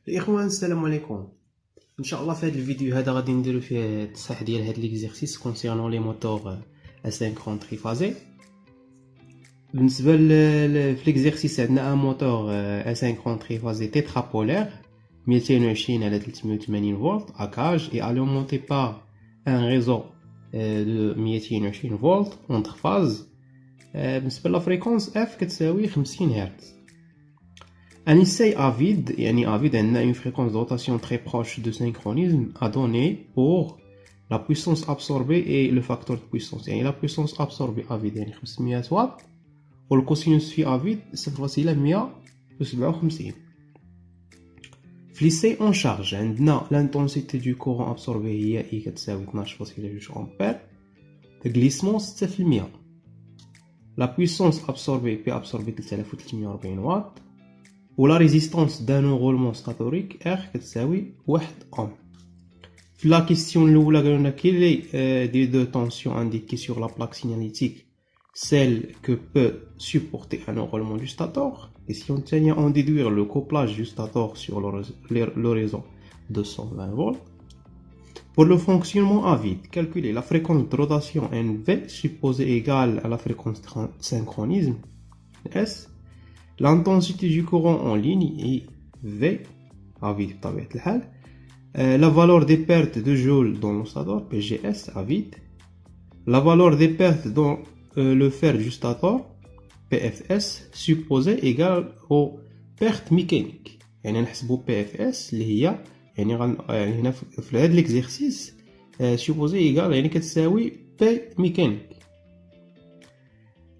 الاخوان السلام عليكم. ان شاء الله في هذا الفيديو هذا غادي نديرو فيه تصحيح ديال هاد ليكزيرسيس كونسيرنون لي موتور اسينكرون تريفازي. بالنسبه في ليكزيرسيس عندنا ان موتور اسينكرون تريفازي تيترابولير 220 على 380 فولت à cage et alimenté par un réseau de 220 فولت entre phases. بالنسبه للفريكونس اف كتساوي 50 هرتز. Un essai à vide, une fréquence de rotation très proche de synchronisme a donné pour la puissance absorbée et le facteur de puissance. La puissance absorbée à vide, 500 watts, ou le cosinus phi à vide, cette fois-ci, 157. L'essai en charge, l'intensité du courant absorbé est I, 12,2 ampères. Le glissement, 7%. La puissance absorbée, P absorbée, 3340 watts. Ou la résistance d'un enroulement statorique R كتساوي 1 ohm. La question الأولى قالنا quelle est des deux tensions indiquées sur la plaque signalétique celle que peut supporter un enroulement du stator. Question الثانية on déduire le couplage du stator sur le réseau de 120 volts. Pour le fonctionnement à vide, calculer la fréquence de rotation NV supposée égale à la fréquence de synchronisme S. L'intensité du courant en ligne est V, à vide, la valeur des pertes de joules dans le stator, PGS, à vide. La valeur des pertes dans le fer du stator, PFS, supposée égale aux pertes mécaniques. يعني نحسبوا PFS اللي هي هنا في هذا l'exercice supposé égale يعني كتساوي P mécanique.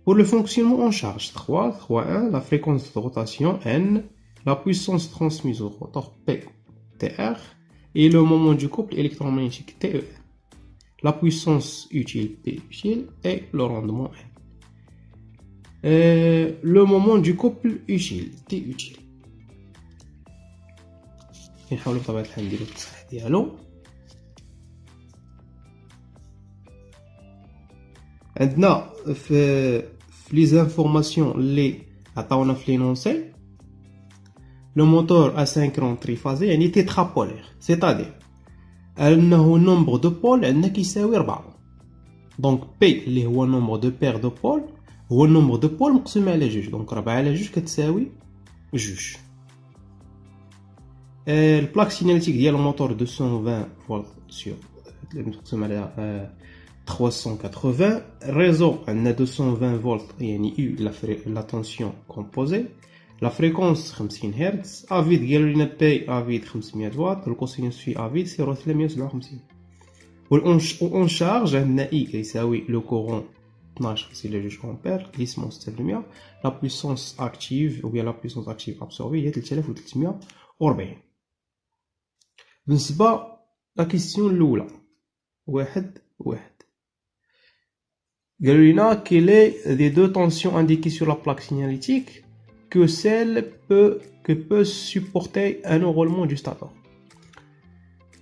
Pour le fonctionnement en charge, 3.1, la fréquence de rotation N, la puissance transmise au rotor P, TR, et le moment du couple électromagnétique TE. La puissance utile P utile et le rendement N. Le moment du couple utile T utile. نحاولوا بطبيعة الحال نديرو التصحيح ديالو. عندنا في les informations اللي عطاونا في l'énoncé le moteur asynchrone triphasé يعني tétrapolaire c'est-à-dire انه nombre de pôles عندنا كيساوي 4 donc P اللي هو nombre de paires de pôles هو nombre de pôles مقسوم على 2 donc 4 على 2 كتساوي 2. البلاك سيناليتيك ديال الموتور 220 فولت sur مقسوم على 380 réseau on a 220 volts يعني U la tension composée la fréquence 50 Hz à vide قالوا لنا P à vide 500 watts le cosinus phi à vide 0,357 en charge on a I يساوي le courant 12,2 ampères glissement 7%. La puissance active ou bien la puissance active absorbée هي 3340. بالنسبة la question الأولى واحد قالوا quelle est des deux tensions indiquées sur la plaque signalétique que celle peut supporter un enroulement du stator.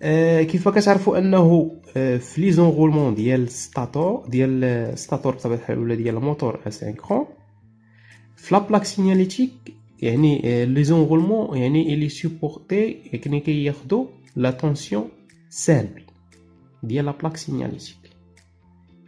كيف كتعرفوا انه في لي زونغولمون ديال الستاتور بطبيعه الحال ولا ديال الموتور اسينكرون في لا بلاك سيناليتيك يعني لي زونغولمون يعني اللي سيبورتي يعني كياخذوا لا تونسيون سامبل ديال لا بلاك سيناليتيك.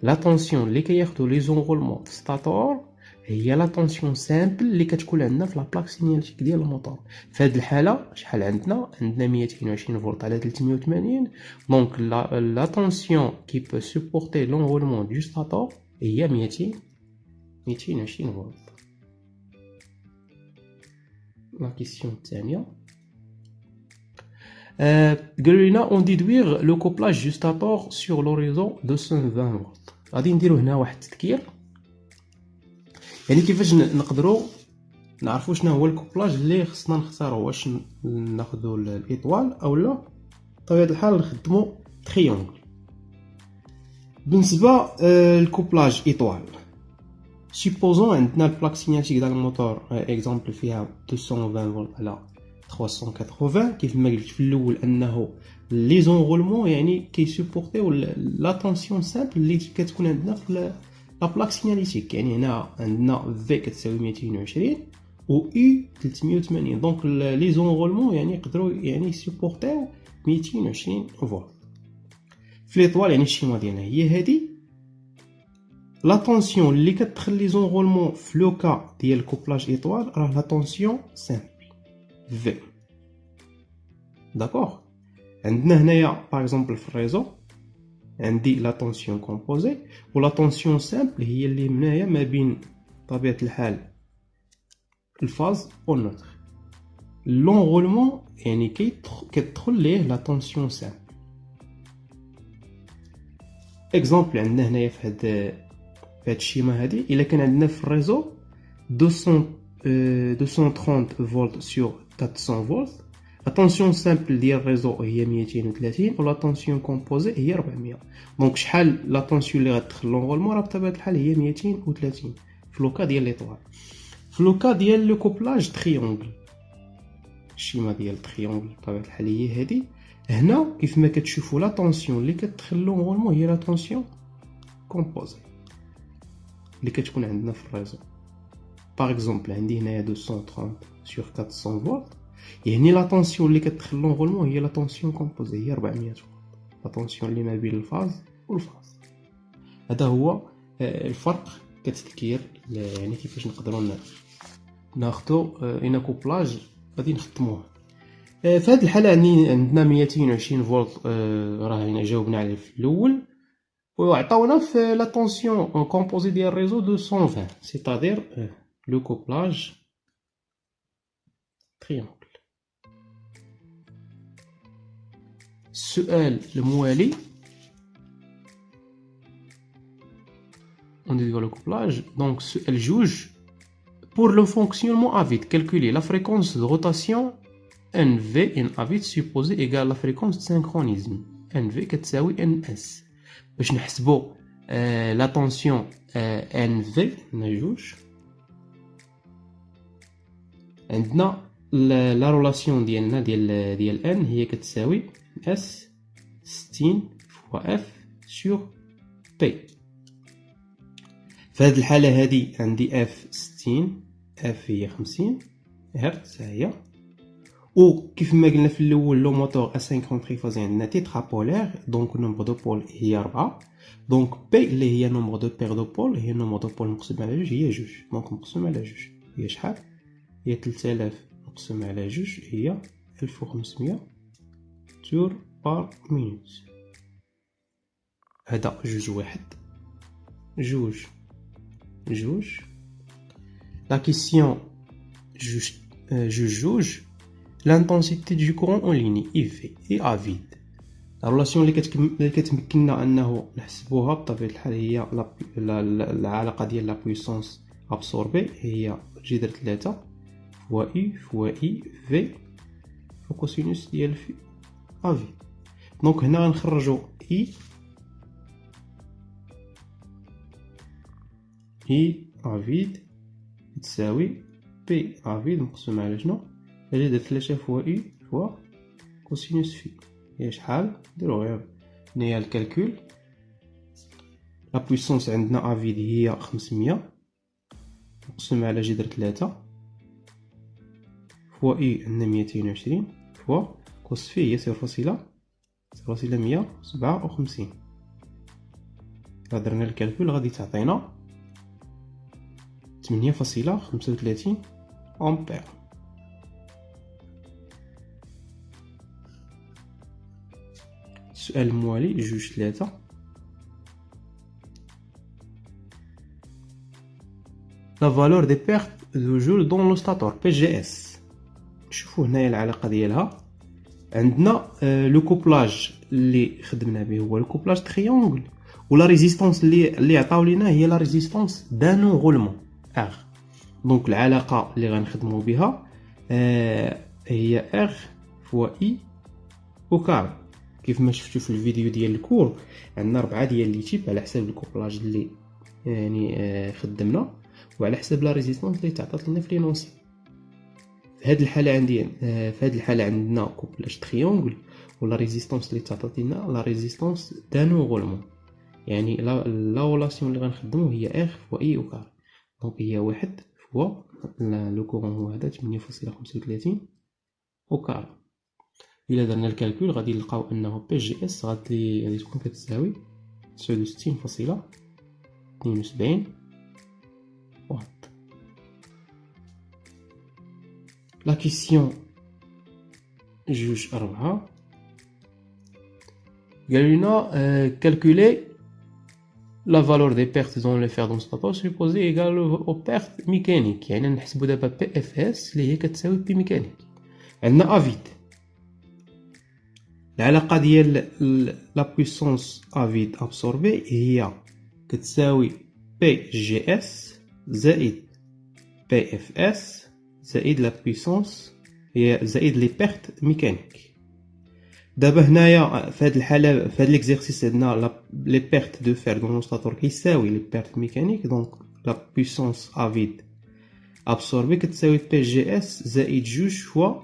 لا تونسيون اللي كياخذوا لي زونغولمون في ستاتور هي لا تونسيون سامبل اللي كتكون عندنا في لا بلاك سيناليتيك ديال الموتور. في هذه الحاله شحال عندنا 220 فولت على 380 دونك لا تونسيون كي بو سوبورتي لونغولمون دو ستاتور هي 220 فولت. لا كيسيون الثانيه قالوا لنا اون ديدوير لو كوبلاج دو ستاتور سور لو ريزو 220 فولت. غادي نديرو هنا واحد التذكير يعني كيفاش نقدروا نعرفوا شنو هو الكوبلاج اللي خصنا نختاروا واش ناخذوا الايطوال او لا بطبيعه الحال نخدموا تريونغل. بالنسبه الكوبلاج ايطوال سيبوزون عندنا البلاك سيناليتيك ديال الموتور اكزامبل فيها 220 فولت على 380 كيف ما قلت في الاول انه لي زونغولمون يعني كيسوبورتيو لا تونسيون سامبل اللي كتكون عندنا في لا بلاك سيناليتيك. يعني هنا عندنا في كتساوي 220 و اي 380. دونك لي زونغولمون يعني يقدروا يعني يسيبورتيو 220 فولت. في ليطوال يعني الشيما ديالنا هي هادي. لا طونسيون اللي كتدخل لي زونغولمون في لو كا ديال كوبلاج ايطوال راه لا طونسيون سامبل في. داكوغ. عندنا هنايا باغ اكزومبل في الريزو عندي لا طونسيون كومبوزي و لا طونسيون سامبل هي اللي منايا ما بين طبيعة الحال الفاز و النوتر. لونغولمون يعني كتدخل ليه لا طونسيون سامبل. اكزومبل عندنا هنايا في هاد الشيما هادي الا كان عندنا في الريزو 230 فولت سور 400 فولت. لا طونسيون سامبل ديال الريزو هي 230 و لا طونسيون كومبوزي هي 400. دونك شحال لا طونسيون اللي غتدخل لونغولمون راه بطبيعه الحال هي 230 في لوكا ديال ليطوال. في لوكا ديال لو كوبلاج تريونغل الشيما ديال تريونغل بطبيعه الحال هي هادي. هنا كيف ما كتشوفوا لا طونسيون اللي كتدخل لونغولمون هي لا طونسيون كومبوزي اللي كتكون عندنا في الريزو. باغ اكزومبل عندي هنايا 230 سور 400 فولت يعني لا طونسيون اللي كتدخل لونغولمون هي لا طونسيون كومبوزي هي 400 فولت. لا طونسيون اللي ما بين الفاز والفاز. هذا هو الفرق كتذكير يعني كيفاش نقدروا ناخذوا ان كوبلاج غادي نخدموه. في هذه الحاله عندنا 220 فولت راه هنا جاوبنا عليه في الاول وعطاونا في لا طونسيون كومبوزي ديال الريزو 220 سيتادير لو كوبلاج تريونغل. السؤال الموالي on dit le couplage. Donc elle juge pour le fonctionnement à vide. Calculer la fréquence de rotation NV en à vide supposée égale la fréquence de synchronisme NV كتساوي NS. باش نحسبوا la tension NV نجوج عندنا لا رولاسيون ديالنا ديال N هي كتساوي S 60 فوا F سور P. في هذه الحالة هذه عندي F 60 F هي 50 هرتز هي. و كيف ما قلنا في الاول لو موتور اسينكرون تريفازي عندنا تيترابولير دونك نومبر دو بول هي 4 دونك بي اللي هي نومبر دو بير دو بول هي نومبر دو بول مقسوم على جوج هي جوج دونك مقسوم على جوج هي شحال هي 3000 مقسوم على جوج هي 1500 تور بار مينوت. هذا جوج واحد جوج جوج. لا كيسيون جوج جوج l'intensité du courant en ligne IV et à vide. La relation اللي كتمكننا انه نحسبوها بطبيعه الحال هي العلاقه ديال لا بويسونس ابسوربي هي جذر 3 فوا اي فوا اي في فوا كوسينوس ديال في ا في. دونك هنا غنخرجوا اي ا فيد تساوي بي ا فيد مقسوم على شنو جذر 3 فوا اي فوا كوسينوس في هي شحال. نديرو غير هنايا الكالكول. لا بويسونس عندنا ا فيد هي 500 مقسوم على جذر 3 فوا اي عندنا 220 فوا كوس في هي 0.157. إلا درنا الكالكول غادي تعطينا 8.35 أمبير. السؤال الموالي جوج 3 لا فالور دي بيرت دو جول دون لو ستاتور بي جي اس. شوفوا هنايا العلاقه ديالها عندنا لو كوبلاج اللي خدمنا به هو الكوبلاج تريونغل ولا ريزيستانس اللي عطاو لينا هي لا ريزيستانس دانونغولمون ار. دونك العلاقه اللي غنخدموا بها هي ار فوا اي او كار. كيف ما شفتوا في الفيديو ديال الكور عندنا 4 ديال لي تيب على حساب الكوبلاج اللي يعني خدمنا وعلى حساب لا ريزيستانس اللي تعطات لنا في لينونسي. في هذه الحاله عندنا كوبلاج تريونغل ولا ريزيستانس اللي تعطات لنا لا ريزيستانس دانونغولمون يعني لا رولاسيون اللي غنخدمو هي ار فوا اي او كار. دونك هي 1 فوا لو كورون هو هذا 8.35 او كاري. إلا درنا الكالكول غادي نلقاو أنه بي جي اس غادي تكون كتساوي 69.72 واط. لا كيسيون جوج أربعة قالولنا كالكولي لا فالور دي بيرت دون لو فير دونستاتور سوبوزي ايغال او بيرت ميكانيك. يعني نحسبو دابا بي اف اس اللي هي كتساوي بي ميكانيك. عندنا افيد، العلاقة ديال لا بويسونس افيد ابسوربي هي كتساوي بي جي اس زائد بي اف اس زائد لا بويسونس هي زائد لي بيرت ميكانيك. دابا هنايا في هاد الحالة في هاد ليكزيرسيس عندنا لي بيرت دو فير دونستاتور كيساوي لي بيرت ميكانيك. دونك لا بويسونس افيد ابسوربي كتساوي بي جي اس زائد جوج فوا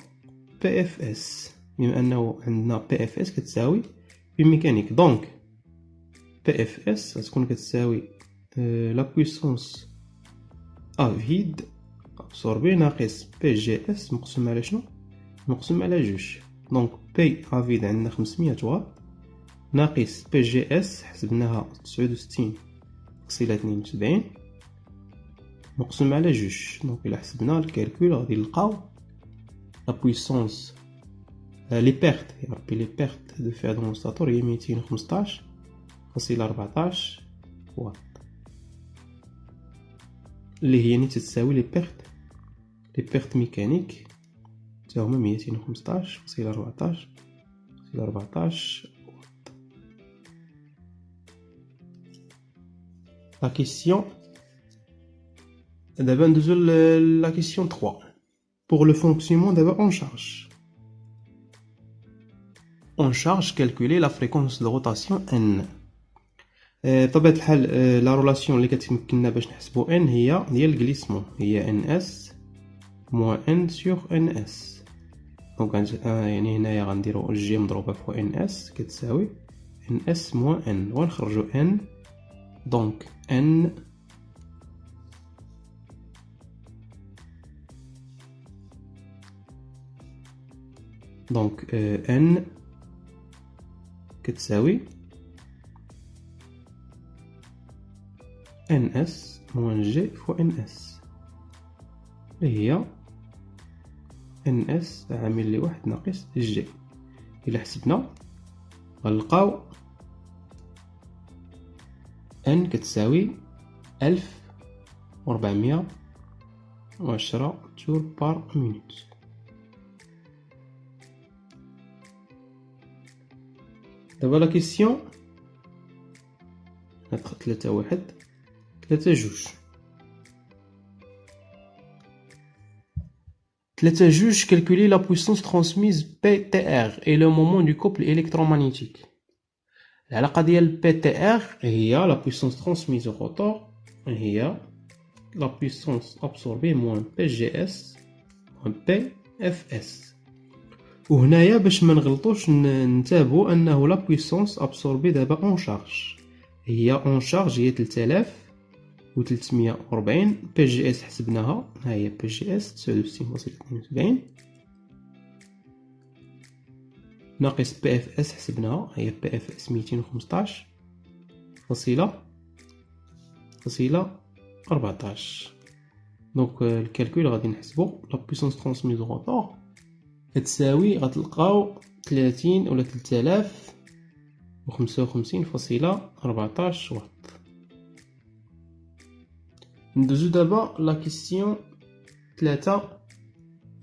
بي اف اس، بما انه عندنا بي اف اس كتساوي بي ميكانيك. دونك بي اف اس غتكون كتساوي لا بويسونس افيد ابسوربي ناقص بي جي اس مقسوم على شنو؟ مقسوم على جوج. دونك بي افيد عندنا 500 واط ناقص بي جي اس حسبناها 69.72 مقسوم على جوج. دونك الا حسبنا الكالكول غادي نلقاو لا بويسونس لي بيرت يا ربي لي بيرت دو فير دونستاتور هي 215.14 واط، اللي هي تتساوي لي بيرت ميكانيك تا هما 215.14 واط. لا كيسيون دابا ندوزو لا كيسيون 3 pour le fonctionnement d'abord en charge. En charge, calculer la fréquence de rotation n. بطبيعة الحال لا رولاسيون اللي كتمكننا باش نحسبو n هي ديال الجليسمون، هي ns موان n sur ns. دونك يعني هنايا غنديرو جي مضروبة في ns كتساوي ns موان n ونخرجو n. دونك n دونك n كتساوي ns موان جي فوا ns اللي هي ns عامل لواحد ناقص جي. إلا حسبنا غنلقاو n كتساوي 1410 تور بار مينوت. دابا لا كيسيون 3 juge calculer la puissance transmise PTR et le moment du couple électromagnétique. العلاقة ديال PTR هي la puissance transmise au rotor هي la puissance absorbée moins PGS moins PFS. وهنايا باش ما نغلطوش ننتبهوا انه لا بويسونس ابسوربي دابا اون شارج هي اون شارج هي 3340. بي جي اس حسبناها، ها هي بي جي اس 69.72 ناقص بي اف اس حسبناها، هي بي اف اس 215.14. دونك الكالكول غادي نحسبو لا بويسونس ترانسميز روتور كتساوي غتلقاو 30 ولا 3055.14 واط. ندوزو دابا لا كيسيون 3.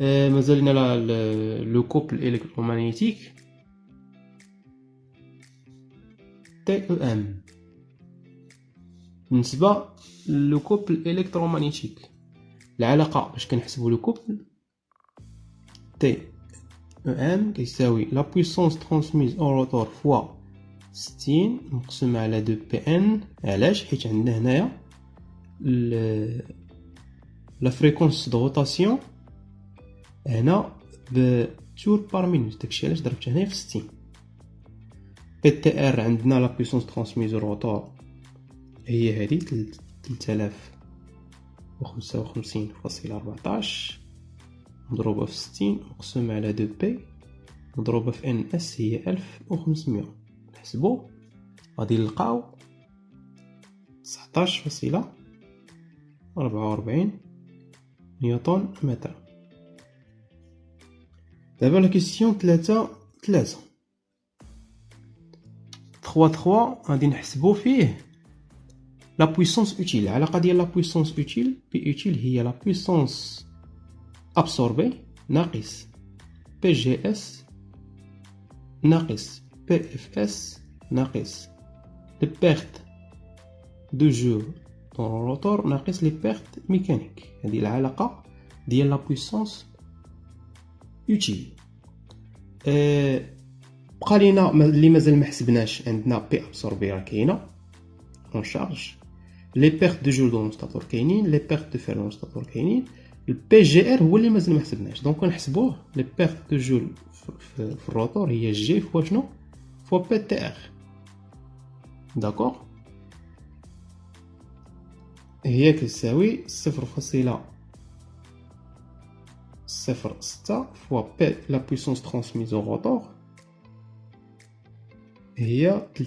مازال لنا لو كوبل الكترومغنيتيك تي او ام. بالنسبه لو كوبل الكترومغنيتيك العلاقه باش كنحسبوا لو كوبل تي ام كيساوي لا بويسونس ترانسميز او روتور فوا 60 مقسوم على 2 بي ان. علاش؟ حيت عندنا هنايا لا فريكونس دو روتاسيون هنا بتور بار مينوت، داكشي علاش ضربت هنايا في 60. بي تي ار عندنا لا بويسونس ترانسميز او روتور هي هذه 3000 و55.14 مضروبة في 60 مقسومة على 2P مضروبة في NS هي 1500. نحسبو غادي نلقاو 19.44 نيوتن متر. دابا لا كيسيون 3 غادي نحسبو فيه لا بويسونس اوتيل. العلاقة ديال لا بويسونس اوتيل بي اوتيل هي لا بويسونس ابسوربي ناقص بي جي اس ناقص بي اف اس ناقص لي بيرت دو جور دون الروتور ناقص لي بيرت ميكانيك. هذه العلاقة ديال لا بويسونس اوتيل. بقى لينا اللي مازال ما حسبناش. عندنا بي ابسوربي راه كاينه اون شارج، لي بيرت دو جور دون ستاتور كاينين، لي بيرت دو فير دون ستاتور كاينين، البي جي ار هو اللي مازال ما حسبناش. دونك نحسبوه لي بيرت دو جور في الروتور هي جي فوا شنو فوا بي تي ار. داكوغ هي كتساوي 0.06 فوا بي لا بويسونس ترانسميز او روتور هي 3055.14.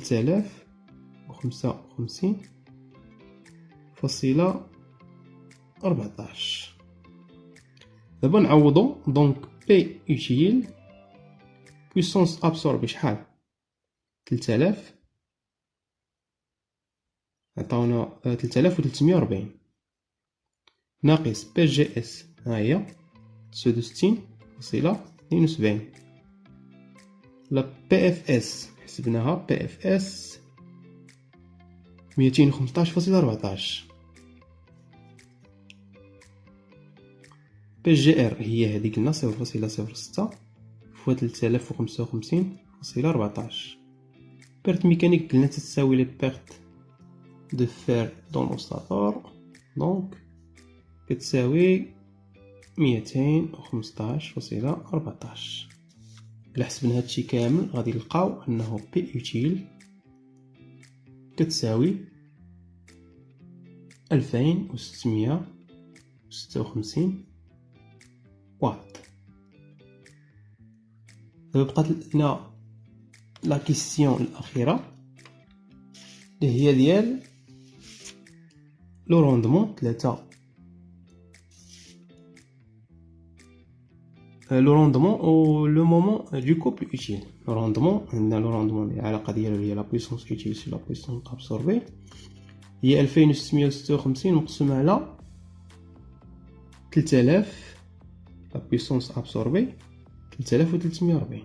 دابا نعوضو. دونك بي اوتيل بويسونس ابسوربي شحال 3000 عطاونا 3340 ناقص بي جي اس ها هي 69.72. لا بي اف اس حسبناها بي اف اس 215.14. بي جي ار هي هذيك قلنا 0.06 فوا 3055.14. بيرت ميكانيك قلنا تساوي لي بيرت دو فير دون اوستاتور دونك كتساوي 215.14. إلا حسبنا هادشي كامل غادي نلقاو انه بي اوتيل كتساوي 2656 واط. دابا بقات لنا لا كيسيون الاخيره اللي هي ديال لو روندمون 3. لو روندمون او لو مومون دو كوبل اوتيل. لو روندمون عندنا لو روندمون العلاقه ديالو هي لا بويسونس اوتيل سي لا بويسونس ابسوربي هي 2656 مقسومه على 3000 لا بويسونس ابسوربي 3340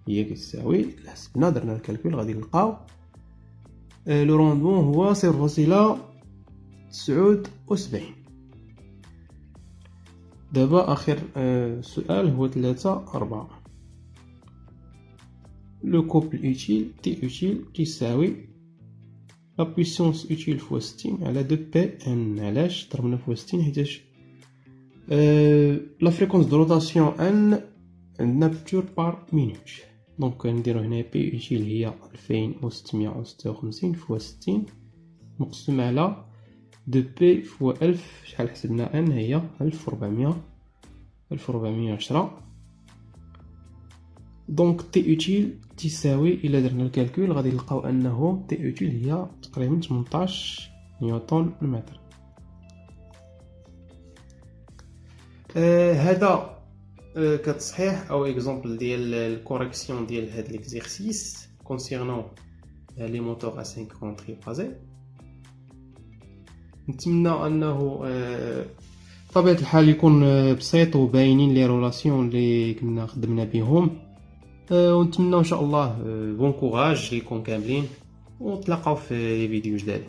هي كتساوي. حسبنا درنا الكالكول غادي نلقاو لو روندمون هو 0.79. دابا اخر سؤال هو 3-4. لو كوبل اوتيل تي اوتيل كيساوي لا بويسونس اوتيل فوا 60 على 2 بي ان. علاش ضربنا فوا 60؟ حيتاش لا فريكونس دو روتاسيون ان عندنا بتور بار مينوت. دونك نديرو هنا بي اوتيل هي 2656 فوا 60 مقسوم على 2 بي فوا 1000. شحال حسبنا ان هي 1410. دونك تي اوتيل تساوي الا درنا الكالكول غادي نلقاو انه تي اوتيل هي تقريبا 18 نيوتن متر. هذا كتصحيح او اكزامبل ديال الكوريكسيون ديال هاد ليكزيرسيس كونسيرنون لي موتور ا 50 تريبازي. نتمنى انه بطبيعه الحال يكون بسيط وباينين لي رولاسيون اللي كنا خدمنا بهم، ونتمنى ان شاء الله بون كوراج ليكم كاملين ونتلاقاو في فيديو جداد.